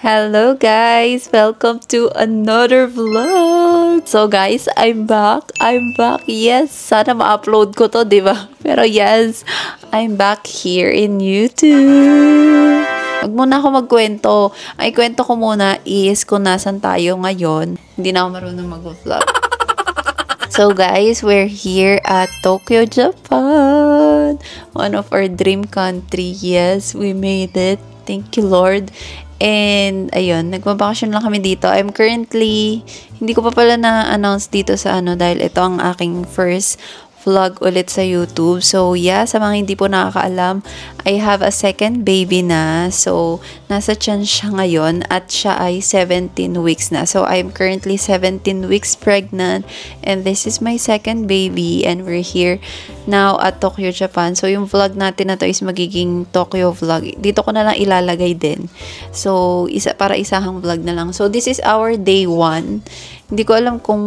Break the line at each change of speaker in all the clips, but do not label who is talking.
Hello guys! Welcome to another vlog! So guys, I'm back. Yes, sana ma-upload ko to, diba? Pero yes, I'm back here in YouTube. Wag muna ako magkwento. Ay, kwento ko muna is kung nasan tayo ngayon. Hindi na ako marunong mag-vlog. So guys, we're here at Tokyo, Japan. One of our dream country. Yes, we made it. Thank you, Lord. And, ayun, nagbabakasyon lang kami dito. I'm currently, hindi ko pa pala na-announce dito sa dahil ito ang aking first vlog ulit sa YouTube. So, yeah, sa mga hindi po nakakaalam, I have a second baby na. So, nasa tiyan siya ngayon at siya ay 17 weeks na. So, I'm currently 17 weeks pregnant and this is my second baby and we're here now at Tokyo, Japan. So, yung vlog natin na to is magiging Tokyo vlog. Dito ko na lang ilalagay din. So, para isahang vlog na lang. So, this is our day 1. Hindi ko alam kung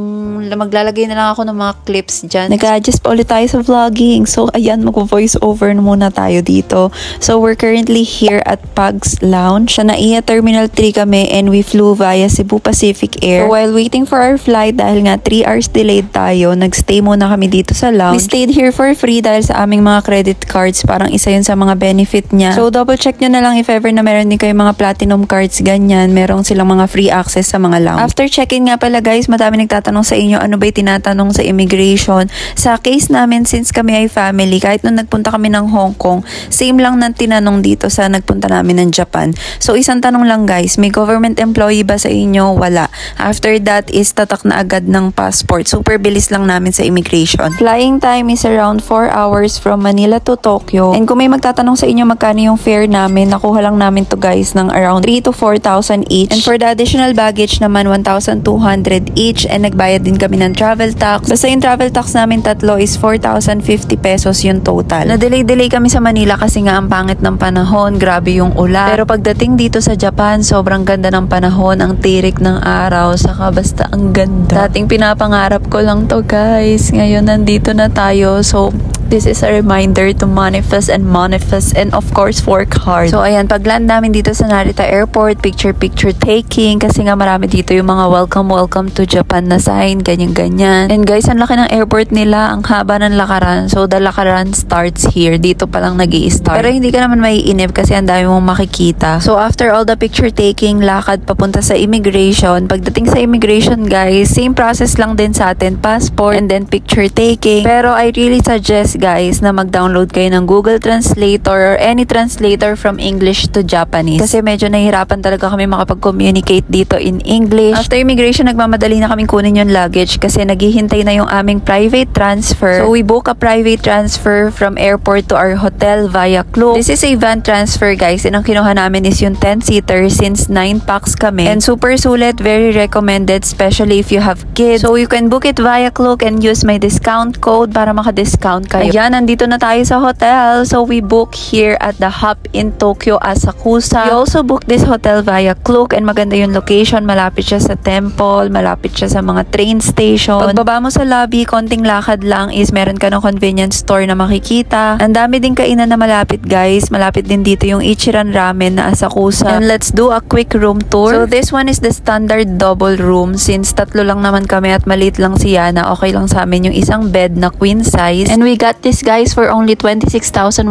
maglalagay na lang ako ng mga clips dyan. Nag-adjust pa ulit tayo sa vlogging. So, ayan, mag-voice over muna tayo dito. So, we're currently here at Pugs Lounge. Sa NAIA Terminal 3 kami and we flew via Cebu Pacific Air. So, while waiting for our flight, dahil nga 3 hours delayed tayo, nagstay muna kami dito sa lounge. We stayed here for free dahil sa aming mga credit cards. Parang isa yun sa mga benefit niya. So, double check nyo na lang if ever na meron din kayo mga platinum cards, ganyan. Meron silang mga free access sa mga lounge. After check-in nga pala guys, madami nagtatanong sa inyo ano ba yung tinatanong sa immigration. Sa case namin, since kami ay family, kahit nung nagpunta kami ng Hong Kong, same lang ng tinanong dito sa nagpunta namin ng Japan. So, isang tanong lang guys, may government employee ba sa inyo? Wala. After that is tatak na agad ng passport. Super bilis lang namin sa immigration. Flying time is around 4 hours from Manila to Tokyo. And kung may magtatanong sa inyo magkano yung fare namin, nakuha lang namin to guys ng around 3,000 to 4,000 each. And for the additional baggage naman, 1,200 each. And nagbayad din kami ng travel tax. Basta yung travel tax namin tatlo is 4,050 pesos yung total. Na-delay kami sa Manila kasi nga ang pangit ng panahon, grabe yung ulan. Pero pagdating dito sa Japan, sobrang ganda ng panahon, ang tirik ng araw, saka basta ang ganda. Dating pinapangarap ko lang to guys. Ngayon nandito na tayo. So, this is a reminder to manifest and of course work hard. So ayan, pag-land namin dito sa Narita Airport, picture taking kasi nga marami dito yung mga welcome to Japan na sign, ganyan. And guys, ang laki ng airport nila, ang haba ng lakaran. So the lakaran starts here. Dito pa lang nag-i-start. Pero hindi ka naman maiinip kasi ang dami mong makikita. So after all the picture taking, lakad papunta sa immigration. Pagdating sa immigration guys, same process lang din sa atin, passport and then picture taking. Pero I really suggest guys na mag-download kayo ng Google Translator or any translator from English to Japanese. Kasi medyo nahihirapan talaga kami makapag-communicate dito in English. After immigration, nagmamadali na kaming kunin yung luggage kasi naghihintay na yung aming private transfer. So we book a private transfer from airport to our hotel via Klook. This is a van transfer guys and ang kinuha namin is yung 10-seater since 9 packs kami. And super sulit, very recommended especially if you have kids. So you can book it via Klook and use my discount code para maka-discount kayo. Ayan, nandito na tayo sa hotel. So, we book here at the Hop in Tokyo, Asakusa. We also book this hotel via Klook and maganda yung location. Malapit siya sa temple, malapit siya sa mga train station. Pagbaba mo sa lobby, konting lakad lang is meron ka ng convenience store na makikita. Ang dami din kainan na malapit guys. Malapit din dito yung Ichiran Ramen na Asakusa. And let's do a quick room tour. So, this one is the standard double room. Since tatlo lang naman kami at maliit lang si Yana, okay lang sa amin yung isang bed na queen size. And we got this guys for only 26,100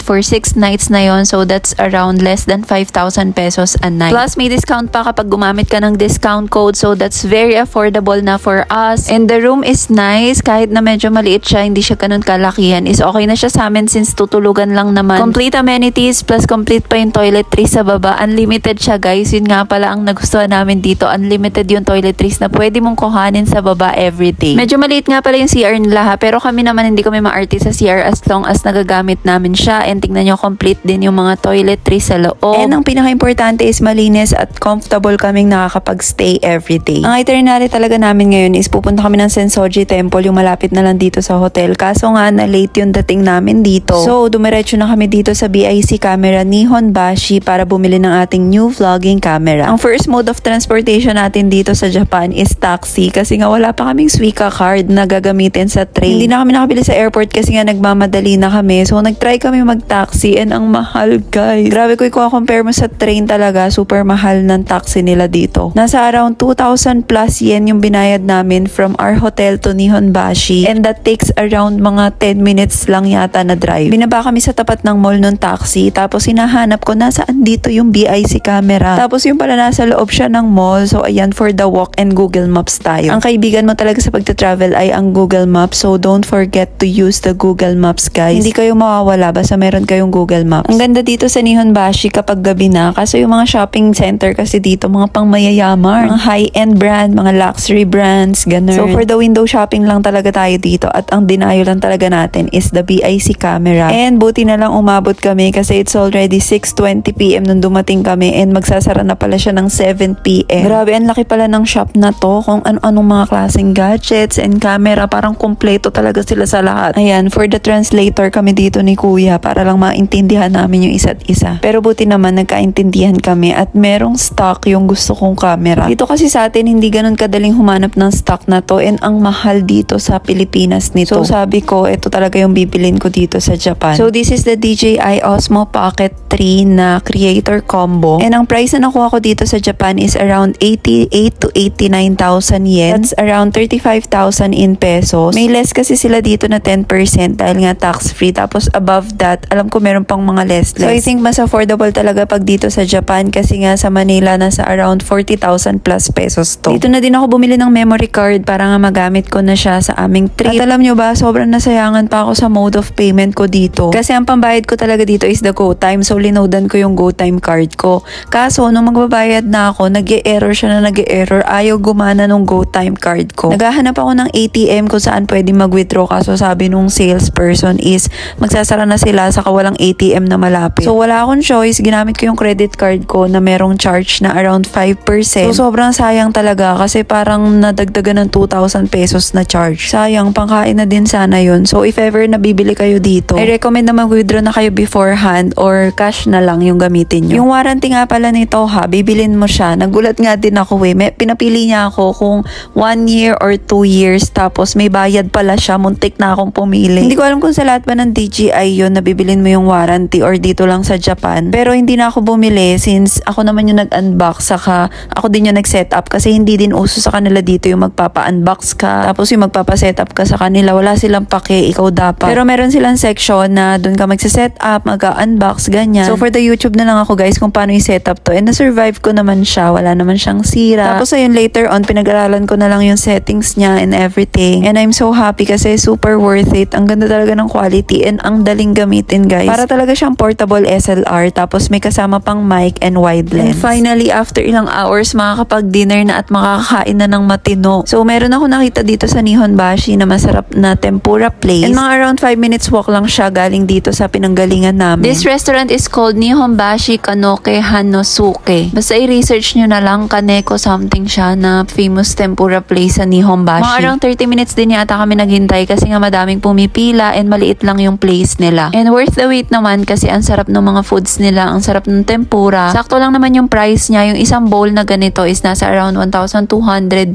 for 6 nights na yon. So that's around less than 5,000 pesos a night. Plus may discount pa kapag gumamit ka ng discount code. So that's very affordable na for us. And the room is nice. Kahit na medyo maliit siya, hindi siya ganun kalakihan, is okay na siya sa amin since tutulugan lang naman. Complete amenities plus complete pa yung toiletries sa baba. Unlimited siya guys. Yun nga pala ang nagustuhan namin dito. Unlimited yung toiletries na pwede mong kuhanin sa baba everyday. Medyo maliit nga pala yung CR nila ha. Pero kami naman hindi kami ma umarte sa CR as long as nagagamit namin siya. And tingnan nyo, complete din yung mga toiletries sa loob. And ang pinaka-importante is malinis at comfortable kaming nakakapag-stay everyday. Ang itinerary talaga namin ngayon is pupunta kami ng Sensoji Temple, yung malapit na lang dito sa hotel. Kaso nga na late yung dating namin dito. So dumiretso na kami dito sa BIC camera ni Honbashi para bumili ng ating new vlogging camera. Ang first mode of transportation natin dito sa Japan is taxi kasi nga wala pa kaming Suica card na gagamitin sa train. Hindi na kami nakabili sa airport kasi nga nagmamadali na kami. So nag-try kami mag-taxi and ang mahal, guys. Grabe ko i-compare mo sa train talaga, super mahal ng taxi nila dito. Nasa around 2,000 plus yen yung binayad namin from our hotel to Nihonbashi and that takes around mga 10 minutes lang yata na drive. Binaba kami sa tapat ng mall ng taxi tapos hinahanap ko nasaan dito yung BIC camera. Tapos yung pala nasa loob siya ng mall. So ayan, for the walk and Google Maps tayo. Ang kaibigan mo talaga sa pagta-travel ay ang Google Maps. So don't forget to use the Google Maps, guys. Hindi kayo mawawala basta meron kayong Google Maps. Ang ganda dito sa Nihonbashi kapag gabi na kasi yung mga shopping center kasi dito mga pangmayayamar, mga high-end brand, mga luxury brands, ganun. So for the window shopping lang talaga tayo dito at ang dinayo lang talaga natin is the BIC camera. And buti na lang umabot kami kasi it's already 6:20 PM nung dumating kami and magsasara na pala siya ng 7 PM. Grabe, ang laki pala ng shop na to kung ano-anong mga klaseng gadgets and camera, parang kompleto talaga sila sa lahat. Ayan, for the translator kami dito ni Kuya para lang maintindihan namin yung isa't isa. Pero buti naman nagkaintindihan kami at merong stock yung gusto kong camera. Dito kasi sa atin hindi ganun kadaling humanap ng stock na to and ang mahal dito sa Pilipinas nito. So sabi ko, ito talaga yung bibilin ko dito sa Japan. So this is the DJI Osmo Pocket 3 na creator combo. And ang price na nakuha ko dito sa Japan is around 88 to 89,000 yen. That's around 35,000 in pesos. May less kasi sila dito na 10% dahil nga tax-free. Tapos above that, alam ko meron pang mga less. So I think mas affordable talaga pag dito sa Japan kasi nga sa Manila nasa around 40,000 plus pesos to. Dito na din ako bumili ng memory card para nga magamit ko na siya sa aming trip. At alam nyo ba, sobrang nasayangan pa ako sa mode of payment ko dito. Kasi ang pambayad ko talaga dito is the GoTime. So linoadan ko yung GoTime card ko. Kaso nung magbabayad na ako, nag-e-error siya na nag-e-error. Ayaw gumana nung GoTime card ko. Naghahanap ako ng ATM kung saan pwede mag-withdraw. Kaso sabi nung salesperson is magsasara na sila sa kawalang ATM na malapit. So wala akong choice. Ginamit ko yung credit card ko na merong charge na around 5%. So sobrang sayang talaga kasi parang nadagdagan ng 2,000 pesos na charge. Sayang, pangkain na din sana yun. So if ever nabibili kayo dito, I recommend na mag-withdraw na kayo beforehand or cash na lang yung gamitin nyo. Yung warranty nga pala nito ha, bibilin mo siya. Nagulat nga din ako pinapili niya ako kung 1 year or 2 years tapos may bayad pala siya. Muntik na akong pumili. Hindi ko alam kung sa lahat ba ng DJI yun na bibilin mo yung warranty or dito lang sa Japan. Pero hindi na ako bumili since ako naman yung nag-unbox saka ako din yung nag-setup kasi hindi din uso sa kanila dito yung magpapa-unbox ka tapos yung magpapa-setup ka sa kanila. Wala silang pake, ikaw dapat. Pero meron silang section na dun ka magsa-setup, mag-unbox, ganyan. So for the YouTube na lang ako guys kung paano yung setup to and na-survive ko naman siya. Wala naman siyang sira. Tapos ayun later on, pinag-aralan ko na lang yung settings niya and everything. And I'm so happy kasi super worth it. Ang ganda talaga ng quality and ang daling gamitin guys. Para talaga siyang portable SLR tapos may kasama pang mic and wide lens. And finally, after ilang hours, makakapag-dinner na at makakain na ng matino. So meron ako nakita dito sa Nihonbashi na masarap na tempura place. And mga around 5 minutes walk lang siya galing dito sa pinanggalingan namin. This restaurant is called Nihonbashi Kanoke Hanosuke. Basta i-research nyo na lang, Kaneko something siya na famous tempura place sa Nihonbashi. Mga around 30 minutes din yata kami naghintay kasi nga madaming pumipila and maliit lang yung place nila. And worth the wait naman kasi ang sarap ng mga foods nila, ang sarap ng tempura. Sakto lang naman yung price niya. Yung isang bowl na ganito is nasa around 1,200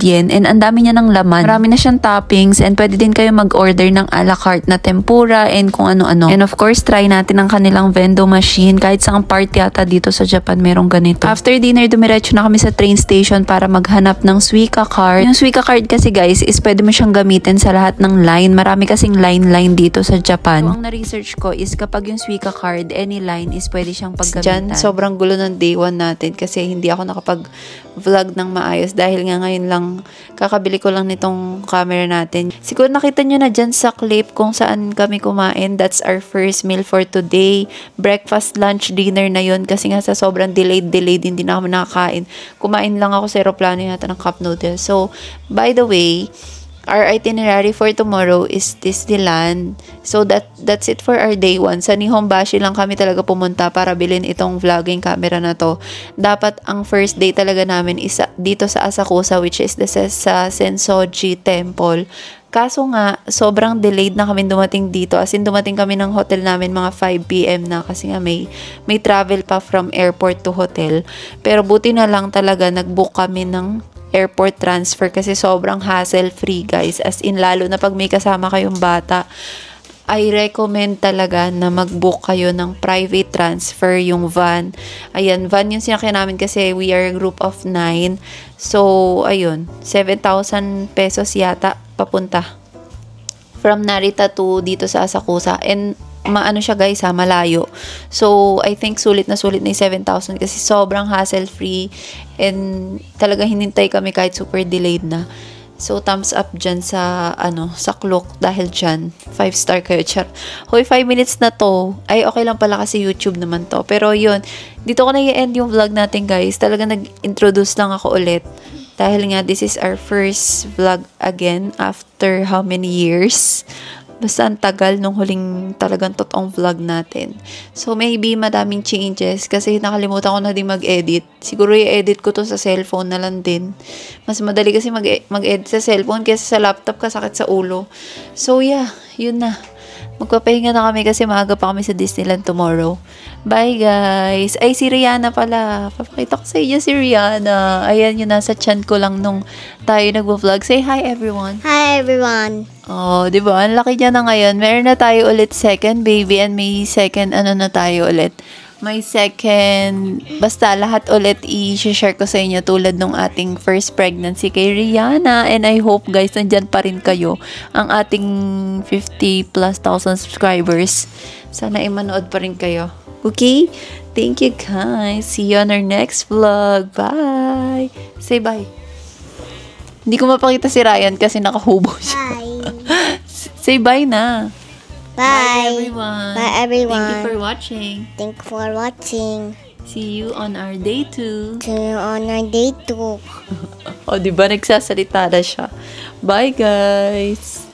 yen and ang dami niya ng laman. Marami na siyang toppings and pwede din kayo mag-order ng a la carte na tempura and kung ano-ano. And of course, try natin ang kanilang vendo machine. Kahit sa part yata dito sa Japan merong ganito. After dinner, dumiretso na kami sa train station para maghanap ng Suica card. Yung Suica card kasi guys is pwede mo siyang gamitin sa lahat ng line. Marami kasing line dito sa Japan. So, ang na-research ko is kapag yung Suica card, any line is pwede siyang paggamitan. Diyan, sobrang gulo ng day 1 natin kasi hindi ako nakapag-vlog ng maayos dahil nga ngayon lang kakabili ko lang nitong camera natin. Siguro nakita nyo na dyan sa clip kung saan kami kumain. That's our first meal for today. Breakfast, lunch, dinner na yun kasi nga sa sobrang delayed hindi na kami nakakain. Kumain lang ako sa aeroplano yata ng cup noodles. So, by the way, our itinerary for tomorrow is Disneyland. So that's it for our day 1. Sa Nihonbashi lang kami talaga pumunta para bilhin itong vlogging camera na to. Dapat ang first day talaga namin is dito sa Asakusa, which is sa Sensoji Temple. Kaso nga, sobrang delayed na kami dumating dito. As in, dumating kami ng hotel namin mga 5 p.m. na kasi nga may travel pa from airport to hotel. Pero buti na lang talaga nag-book kami ng airport transfer kasi sobrang hassle-free, guys. As in, lalo na pag may kasama kayong bata, I recommend talaga na mag-book kayo ng private transfer, yung van. Ayan, van yung sinakyan namin kasi we are a group of 9. So, ayun, 7,000 pesos yata papunta. From Narita to dito sa Asakusa. And maano siya, guys, malayo. So, I think sulit na yung 7,000 kasi sobrang hassle-free and talaga hinintay kami kahit super delayed na. So, thumbs up dyan sa, sa Klook dahil dyan. 5-star kayo, char. Hoy, 5 minutes na to. Ay, okay lang pala kasi YouTube naman to. Pero yun, dito ko na i-end yung vlog natin, guys. Talaga nag-introduce lang ako ulit. Dahil nga, this is our first vlog again after how many years. Basta ang tagal nung huling talagang totoong vlog natin. So, maybe madaming changes kasi nakalimutan ko na din mag-edit. Siguro i-edit ko to sa cellphone na lang din. Mas madali kasi mag-edit sa cellphone kaysa sa laptop, kasakit sa ulo. So, yeah, yun na. Magpapahinga na kami kasi maaga pa kami sa Disneyland tomorrow. Bye, guys! Ay, si Rihanna pala. Papakita ko sa inyo si Rihanna. Ayan, yun nasa chan ko lang nung tayo nagvo-vlog. Say hi, everyone!
Hi, everyone!
Oh, di ba? Ang laki niya na ngayon. Meron na tayo ulit second baby and may second na tayo ulit. May second, basta lahat ulit i-share ko sa inyo tulad nung ating first pregnancy kay Rihanna. And I hope, guys, nandyan pa rin kayo ang ating 50+ thousand subscribers. Sana manood pa rin kayo. Okay? Thank you, guys. See you on our next vlog. Bye! Say bye. Hindi ko mapakita si Ryan kasi nakahubo siya.
Bye!
Say bye na.
Bye!
Everyone.
Bye, everyone!
Thank you for watching.
Thank you for watching.
See you on our day 2.
See you on our day 2.
O, diba nagsasalita na siya. Bye, guys!